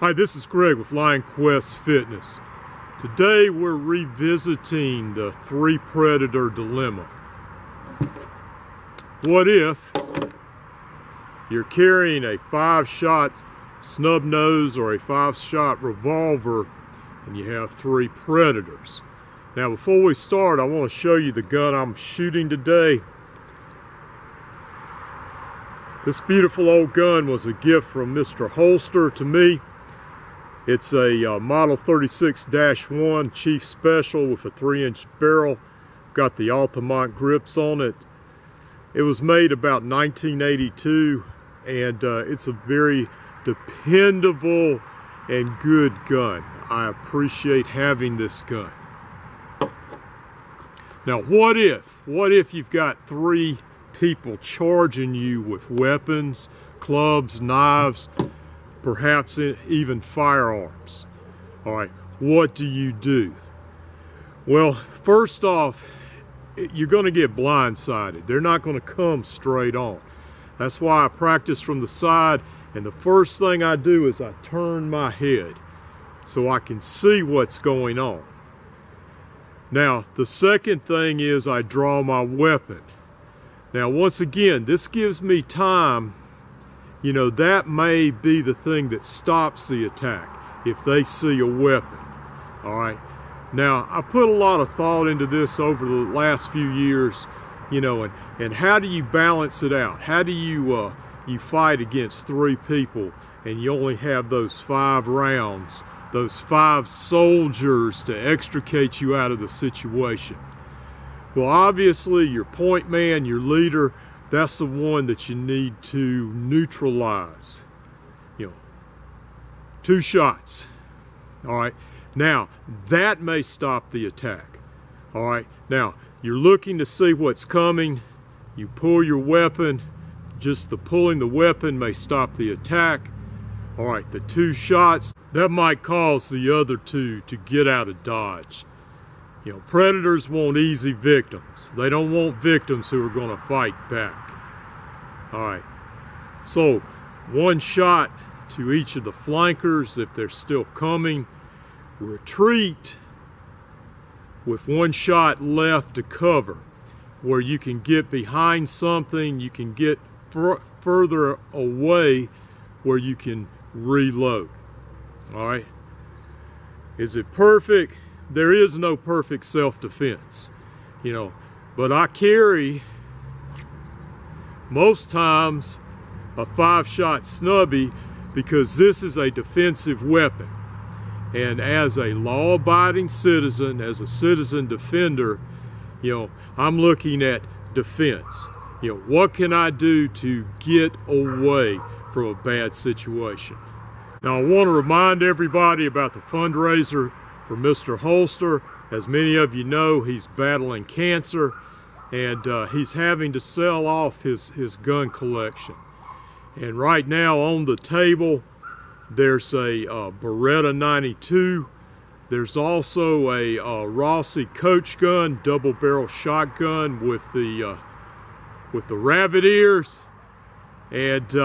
Hi, this is Greg with Lionquestfitness. Today we're revisiting the three predator dilemma. What if you're carrying a 5-shot snub nose or a 5-shot revolver and you have three predators? Now before we start, I want to show you the gun I'm shooting today. This beautiful old gun was a gift from Mr. Holster to me. It's a Model 36-1 Chief Special with a 3-inch barrel. Got the Altamont grips on it. It was made about 1982, and it's a very dependable and good gun. I appreciate having this gun. Now what if you've got three people charging you with weapons, clubs, knives, perhaps even firearms? All right, what do you do? Well, first off, you're going to get blindsided. They're not going to come straight on. That's why I practice from the side, and the first thing I do is I turn my head so I can see what's going on. Now, the second thing is I draw my weapon. Now, once again, this gives me time. You know, that may be the thing that stops the attack if they see a weapon. All right. Now, I put a lot of thought into this over the last few years, you know, and how do you balance it out? How do you you fight against three people and you only have those 5 rounds, those 5 soldiers to extricate you out of the situation? Well, obviously, your point man, your leader, that's the one that you need to neutralize. You know, 2 shots. All right. Now, that may stop the attack. All right. Now, you're looking to see what's coming. You pull your weapon. Just the pulling the weapon may stop the attack. All right. The 2 shots, that might cause the other 2 to get out of dodge. You know, predators want easy victims. They don't want victims who are going to fight back. All right. So, 1 shot to each of the flankers if they're still coming. Retreat with 1 shot left to cover, where you can get behind something, you can get further away where you can reload. All right. Is it perfect? There is no perfect self-defense, you know, but I carry most times a 5-shot snubby because this is a defensive weapon. And as a law-abiding citizen, as a citizen defender, you know, I'm looking at defense. You know, what can I do to get away from a bad situation? Now, I want to remind everybody about the fundraiser for Mr. Holster. As many of you know, he's battling cancer, and he's having to sell off his gun collection. And right now on the table, there's a Beretta 92. There's also a Rossi Coach gun, double-barrel shotgun with the rabbit ears. And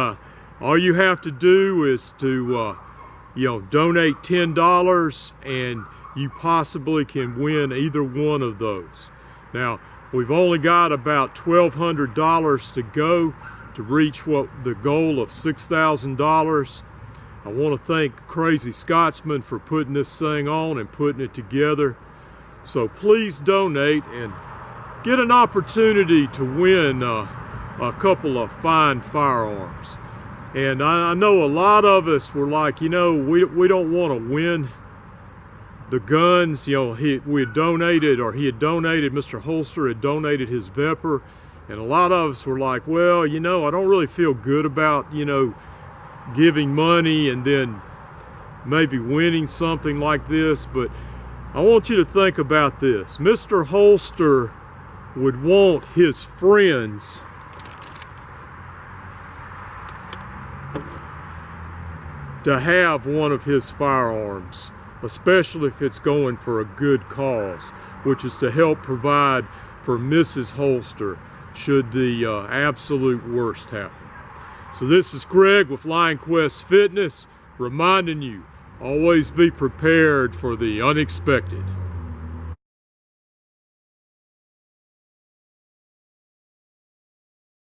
all you have to do is to you know, donate $10 and you possibly can win either one of those. Now, we've only got about $1,200 to go to reach the goal of $6,000. I want to thank Crazy Scotsman for putting this thing on and putting it together. So please donate and get an opportunity to win a couple of fine firearms. And I know a lot of us were like, you know, we don't want to win the guns. You know, he had donated, Mr. Holster had donated his Vepr. And a lot of us were like, well, you know, I don't really feel good about, you know, giving money and then maybe winning something like this. But I want you to think about this. Mr. Holster would want his friends to have one of his firearms, especially if it's going for a good cause, which is to help provide for Mrs. Holster should the absolute worst happen. So this is Greg with Lionquestfitness reminding you, Always be prepared for the unexpected.